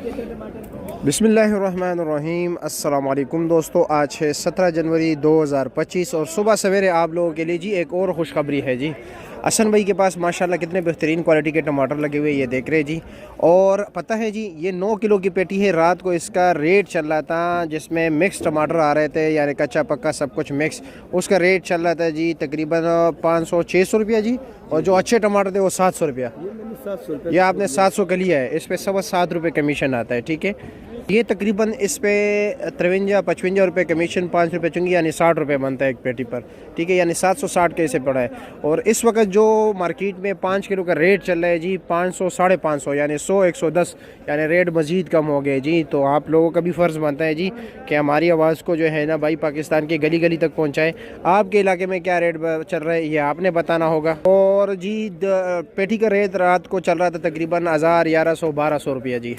बिस्मिल्लाहिर्रहमानिर्रहीम। अस्सलाम वालेकुम दोस्तों, आज है 17 जनवरी 2025 और सुबह सवेरे आप लोगों के लिए जी एक और खुशखबरी है जी। हसन भाई के पास माशाल्लाह कितने बेहतरीन क्वालिटी के टमाटर लगे हुए ये देख रहे जी। और पता है जी, ये 9 किलो की पेटी है। रात को इसका रेट चल रहा था जिसमें मिक्स टमाटर आ रहे थे, यानी कच्चा पक्का सब कुछ मिक्स। उसका रेट चल रहा था जी तकरीबन 500-600 रुपया जी। और जो अच्छे टमाटर थे वो 700 रुपया। ये आपने 700 का लिया है, इस पे 7.25 रुपये कमीशन आता है, ठीक है। ये तकरीबन इस पे 53-55 रुपये कमीशन, 5 रुपये चुंगी, यानी 60 रुपये बनता है एक पेटी पर, ठीक है। यानी 760 के इसे पड़ा है। और इस वक्त जो मार्केट में 5 किलो का रेट चल रहा है जी 500, 550, यानी 100-110, यानी रेट मज़ीद कम हो गए जी। तो आप लोगों का भी फ़र्ज़ बनता है जी कि हमारी आवाज़ को जो है ना भाई पाकिस्तान के गली गली तक पहुँचाए। आपके इलाके में क्या रेट चल रहा है ये आपने बताना होगा। और जी पेटी का रेट रात को चल रहा था तकरीबन 1000, 1100, 1200 रुपया जी।